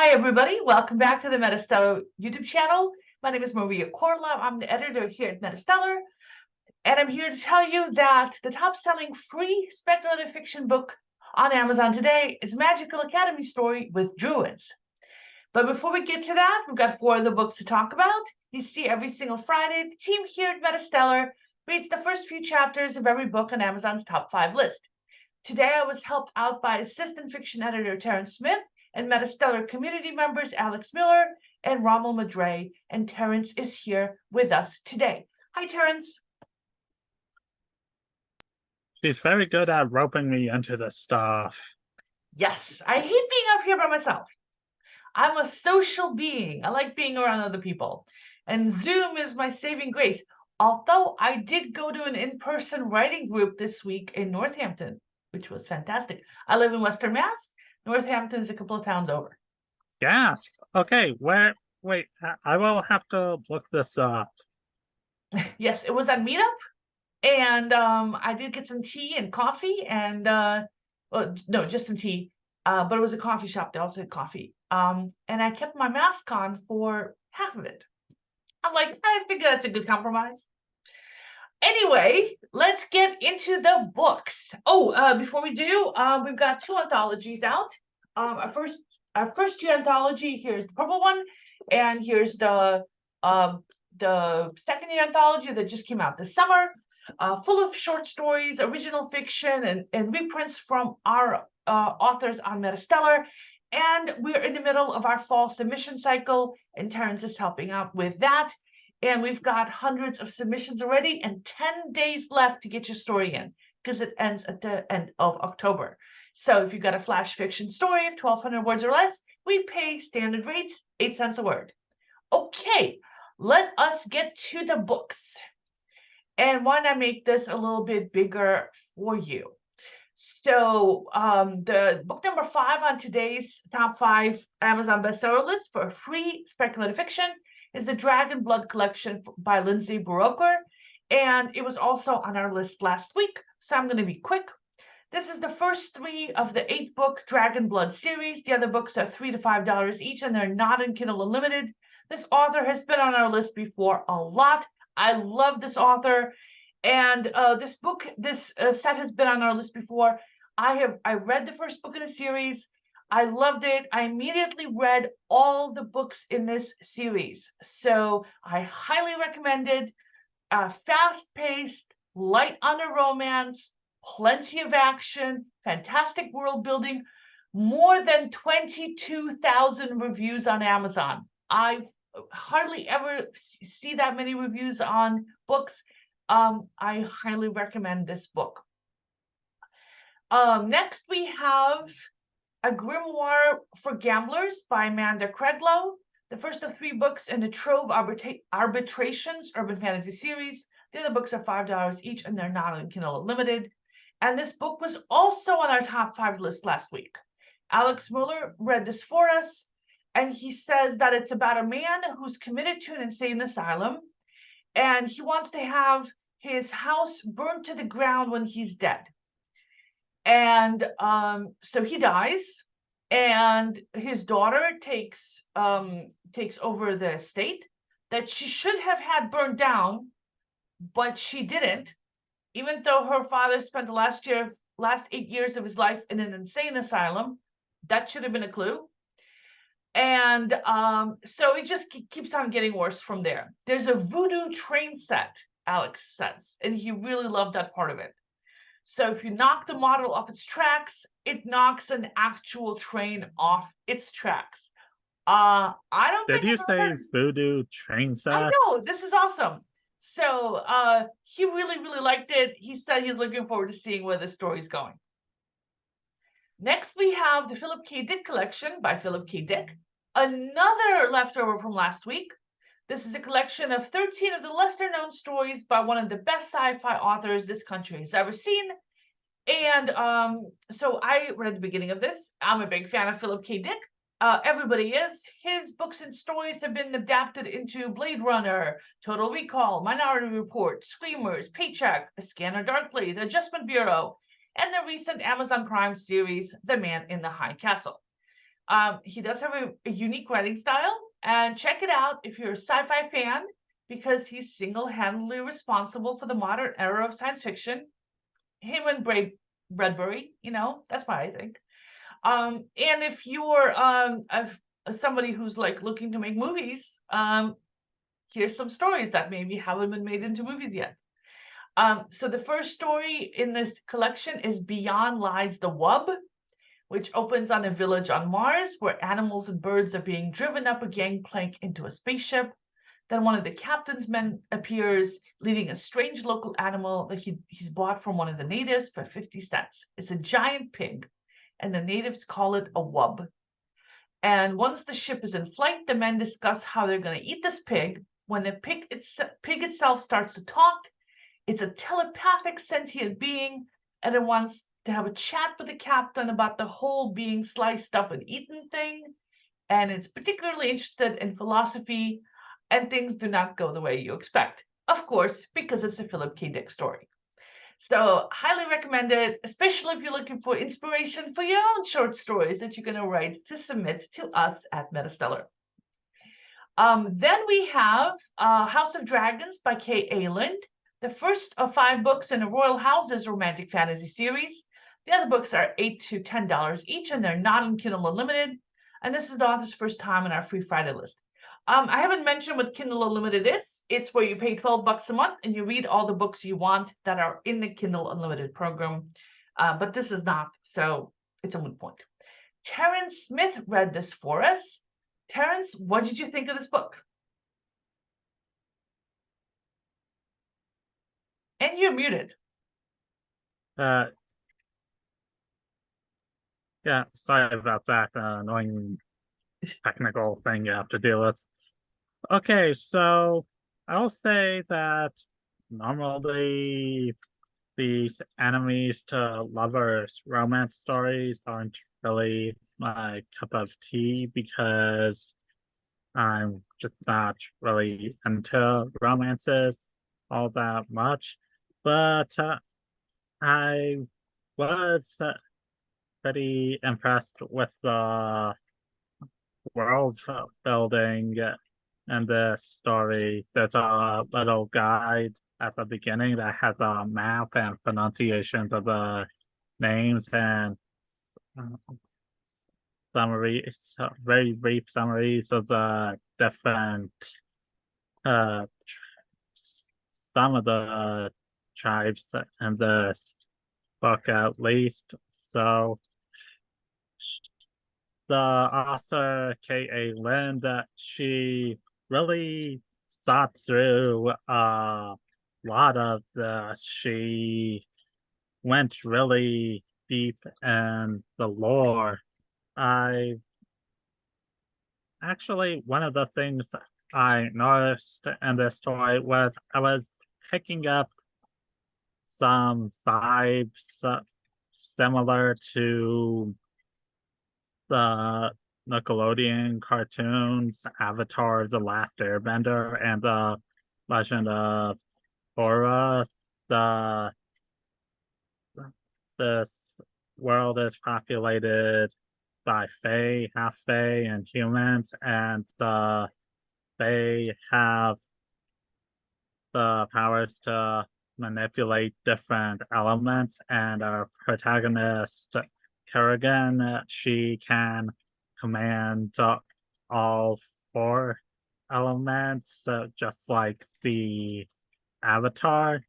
Hi, everybody. Welcome back to the MetaStellar YouTube channel. My name is Maria KOROLOV. I'm the editor here at MetaStellar, and I'm here to tell you that the top-selling free speculative fiction book on Amazon today is Magical Academy Story with Druids. But before we get to that, we've got 4 other books to talk about. You see, every single Friday, the team here at MetaStellar reads the first few chapters of every book on Amazon's top 5 list. Today, I was helped out by assistant fiction editor Terrence Smith and MetaStellar community members Alex Miller and Rommel Madre, and Terrence is here with us today. Hi, Terrence. She's very good at roping me into the stuff. Yes, I hate being up here by myself. I'm a social being. I like being around other people. And Zoom is my saving grace. Although I did go to an in-person writing group this week in Northampton, which was fantastic. I live in Western Mass. Northampton's a couple of towns over. Gasp. Okay, wait, I will have to look this up. Yes, it was on Meetup. And I did get some tea and coffee and well, no, just some tea. But it was a coffee shop. They also had coffee. And I kept my mask on for half of it. I'm like, I figure that's a good compromise. Anyway, let's get into the books. Oh, before we do, we've got 2 anthologies out. Our first year anthology, here's the purple one, and here's the second year anthology that just came out this summer, full of short stories, original fiction, and reprints from our authors on MetaStellar. And we're in the middle of our fall submission cycle, and Terrence is helping out with that. And we've got hundreds of submissions already and 10 days left to get your story in because it ends at the end of October. So if you've got a flash fiction story of 1,200 words or less, we pay standard rates, 8 cents a word. Okay, let us get to the books. And why not make this a little bit bigger for you? So the book number 5 on today's top 5 Amazon bestseller list for free speculative fiction is the Dragon Blood collection by Lindsay Buroker, and it was also on our list last week, so I'm going to be quick. This is the first 3 of the 8-book Dragon Blood series. The other books are $3 to $5 each, and they're not in Kindle Unlimited. This author has been on our list before a lot. I love this author, and this set has been on our list before. I read the first book in the series. I loved it. I immediately read all the books in this series. So I highly recommend it. Fast-paced, light on a romance, plenty of action, fantastic world building, more than 22,000 reviews on Amazon. I hardly ever see that many reviews on books. I highly recommend this book. Next we have A Grimoire for Gamblers by Amanda Creiglow, the first of 3 books in the Trove Arbitrations Urban Fantasy series. The other books are $5 each, and they're not on Kindle Unlimited. And this book was also on our top 5 list last week. Alex Miller read this for us, and he says that it's about a man who's committed to an insane asylum, and he wants to have his house burned to the ground when he's dead. And so he dies, and his daughter takes over the estate that she should have had burned down, but she didn't, even though her father spent the last 8 years of his life in an insane asylum. That should have been a clue. And so it just keeps on getting worse from there. There's a voodoo train set, Alex says, and he really loved that part of it. So if you knock the model off its tracks, it knocks an actual train off its tracks. I don't think Did you say voodoo train set? I know, this is awesome. So he really, really liked it. He said he's looking forward to seeing where the story's going. Next, we have the Philip K. Dick collection by Philip K. Dick, another leftover from last week. This is a collection of 13 of the lesser-known stories by one of the best sci-fi authors this country has ever seen. And so I read the beginning of this. I'm a big fan of Philip K. Dick. Everybody is. His books and stories have been adapted into Blade Runner, Total Recall, Minority Report, Screamers, Paycheck, A Scanner Darkly, The Adjustment Bureau, and the recent Amazon Prime series, The Man in the High Castle. He does have a unique writing style, and check it out if you're a sci-fi fan, because he's single-handedly responsible for the modern era of science fiction. Him and Bradbury, that's what I think. And if you're somebody who's like looking to make movies, here's some stories that maybe haven't been made into movies yet. So the first story in this collection is Beyond Lies the Wub, which opens on a village on Mars where animals and birds are being driven up a gangplank into a spaceship. Then one of the captain's men appears leading a strange local animal that he's bought from one of the natives for 50 cents. It's a giant pig, and the natives call it a wub. And once the ship is in flight, the men discuss how they're going to eat this pig. When the pig itself starts to talk, it's a telepathic sentient being, and it wants to have a chat with the captain about the whole being sliced up and eaten thing. And it's particularly interested in philosophy, and things do not go the way you expect. Of course, because it's a Philip K. Dick story. So highly recommend it, especially if you're looking for inspiration for your own short stories that you're going to write to submit to us at MetaStellar. Then we have House of Dragons by K.A. Linde, the first of 5 books in the Royal Houses romantic fantasy series. The other books are $8 to $10 each, and they're not in Kindle Unlimited. And this is the author's first time on our Free Friday list. I haven't mentioned what Kindle Unlimited is. It's where you pay $12 a month and you read all the books you want that are in the Kindle Unlimited program. But this is not, so it's a moot point. Terrence Smith read this for us. Terrence, what did you think of this book? And you're muted. Yeah, sorry about that annoying technical thing you have to deal with. Okay, so I'll say that normally these enemies to lovers romance stories aren't really my cup of tea because I'm just not really into romances all that much. But I was pretty impressed with the world building in this story. There's a little guide at the beginning that has a map and pronunciations of the names and summaries, very brief summaries of the different some of the tribes in this book at least. So the author K.A. Linde, she really thought through a lot of this. She went really deep in the lore. One of the things I noticed in this story was I was picking up some vibes similar to the Nickelodeon cartoons, Avatar, The Last Airbender, and The Legend of Korra. This world is populated by Fae, half Fae, and humans, and they have the powers to manipulate different elements, and our protagonist Kerrigan, she can command all 4 elements, just like the Avatar.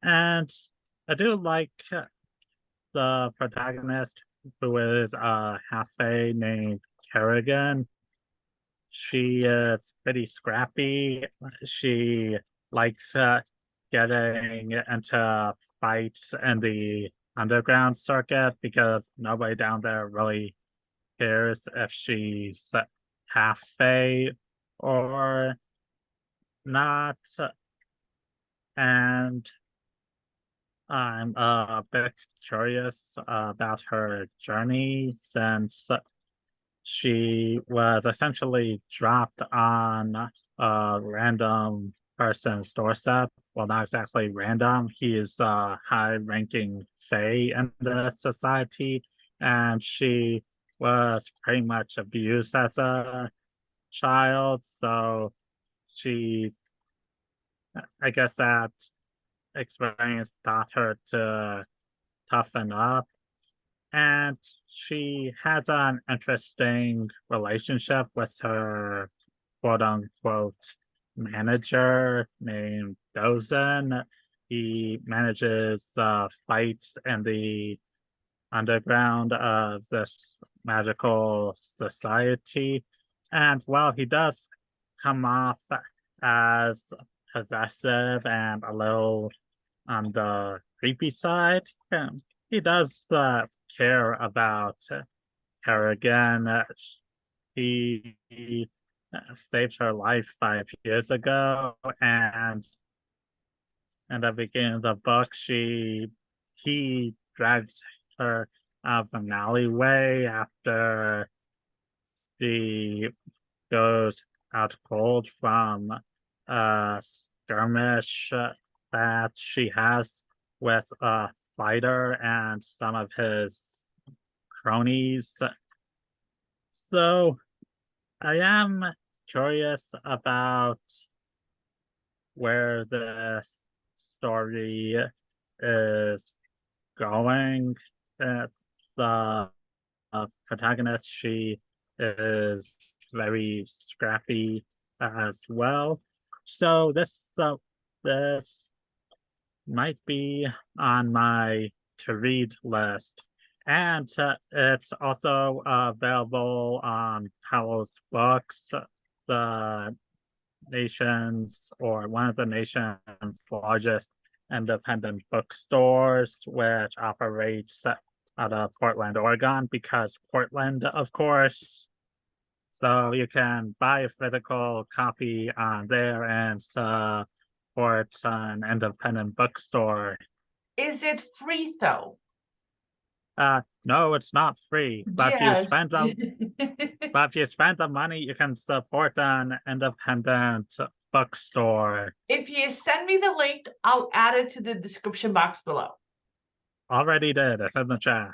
And I do like the protagonist, who is a half-fae named Kerrigan. She is pretty scrappy. She likes getting into fights in the underground circuit because nobody down there really cares if she's half-fae or not. And I'm a bit curious about her journey since she was essentially dropped on a random person's doorstep. Well, not exactly random. He is a high-ranking fae in the society, and she was pretty much abused as a child, so she, I guess that experience taught her to toughen up, and she has an interesting relationship with her quote unquote manager named Dozen. He manages fights in the underground of this magical society. And while he does come off as possessive and a little on the creepy side, he does care about her again. He saved her life 5 years ago, and in the beginning of the book, he drives her out of an alleyway after she goes out cold from a skirmish that she has with a fighter and some of his cronies. So I am curious about where this story is going. The protagonist, she is very scrappy as well. So this might be on my to read list. And it's also available on Powell's books, the nation's or one of the nation's largest independent bookstores, which operates out of Portland, Oregon, because Portland, of course. So you can buy a physical copy on there and support an independent bookstore. Is it free though? No, it's not free. But if you Yes. spend the money, you can support an independent bookstore. If you send me the link, I'll add it to the description box below. Already did. It's in the chat.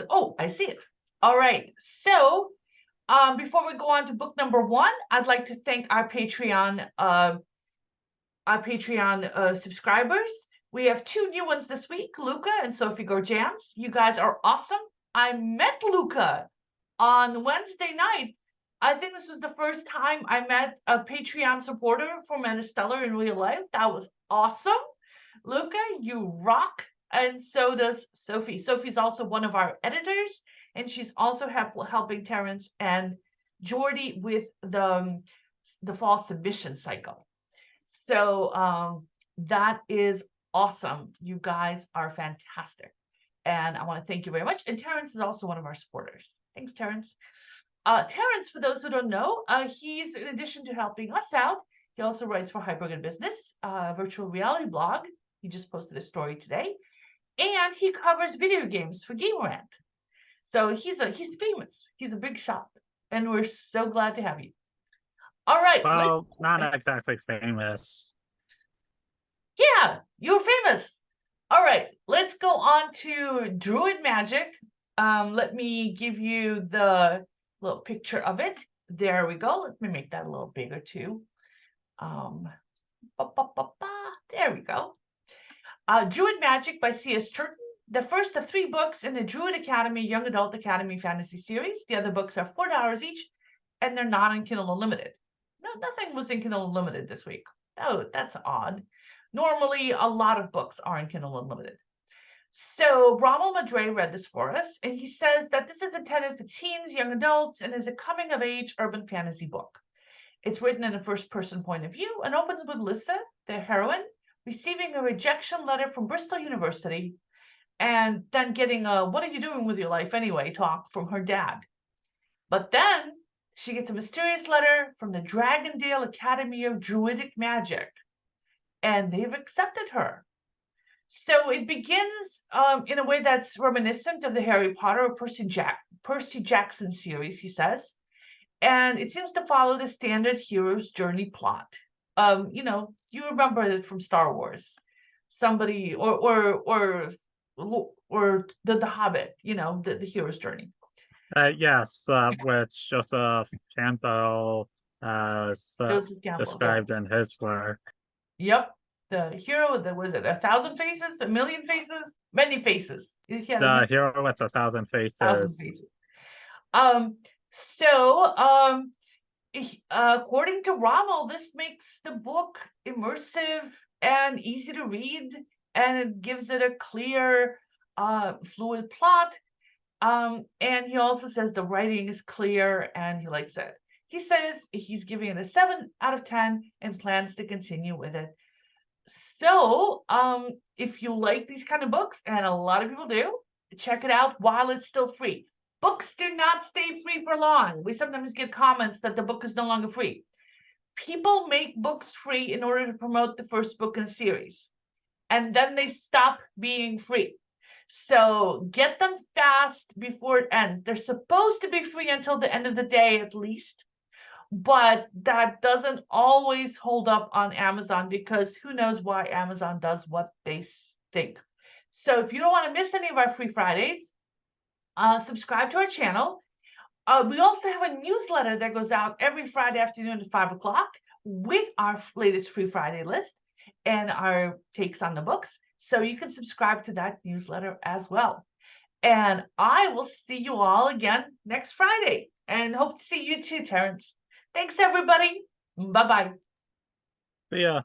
Oh, I see it. All right. So, before we go on to book number 1, I'd like to thank our Patreon subscribers. We have 2 new ones this week, Luca and Sophie Gorjans. You guys are awesome. I met Luca on Wednesday night. I think this was the first time I met a Patreon supporter for MetaStellar in real life. That was awesome. Luca, you rock. And so does Sophie. Sophie's also one of our editors, and she's also helping Terrence and Jordy with the fall submission cycle. So that is awesome. You guys are fantastic. And I want to thank you very much. And Terrence is also one of our supporters. Thanks, Terrence. Terrence, for those who don't know, he's, in addition to helping us out, he also writes for Hypergood Business, virtual reality blog. He just posted a story today. And he covers video games for Gamerant. So he's famous. He's a big shot. And we're so glad to have you. All right. Well, not exactly famous. Yeah, you're famous. All right, let's go on to Druid Magic. Let me give you the little picture of it. There we go. Let me make that a little bigger too. There we go. Druid Magic by C.S. Churton. The first of 3 books in the Druid Academy Young Adult Academy Fantasy Series. The other books are $4 each, and they're not in Kindle Unlimited. No, nothing was in Kindle Unlimited this week. Oh, that's odd. Normally, a lot of books are in Kindle Unlimited. So Rommel Madre read this for us, and he says that this is intended for teens, young adults, and is a coming-of-age urban fantasy book. It's written in a first-person point of view and opens with Lissa, the heroine, receiving a rejection letter from Bristol University, and then getting a "what are you doing with your life anyway" talk from her dad. But then she gets a mysterious letter from the Dragondale Academy of Druidic Magic, and they've accepted her. So it begins in a way that's reminiscent of the Harry Potter or Percy Jackson series, he says. And it seems to follow the standard hero's journey plot. You remember it from Star Wars. Somebody or the Hobbit, the hero's journey. Yes, which Joseph Campbell has Joseph Campbell. described in his work. Yep. The hero that was it 1,000 faces, 1,000,000 faces, many faces. He had The hero with 1,000 faces. 1,000 faces. According to Rommel, this makes the book immersive and easy to read, and it gives it a clear, fluid plot. And he also says the writing is clear and he likes it. He says he's giving it a 7 out of 10 and plans to continue with it. So, if you like these kind of books, and a lot of people do, check it out while it's still free. Books do not stay free for long. We sometimes get comments that the book is no longer free. People make books free in order to promote the first book in a series, and then they stop being free. So get them fast before it ends. They're supposed to be free until the end of the day at least, but that doesn't always hold up on Amazon because who knows why Amazon does what they think. So if you don't want to miss any of our free Fridays, subscribe to our channel. We also have a newsletter that goes out every Friday afternoon at 5 o'clock with our latest free Friday list and our takes on the books. So you can subscribe to that newsletter as well. And I will see you all again next Friday and hope to see you too, Terrence. Thanks, everybody. Bye-bye. See ya.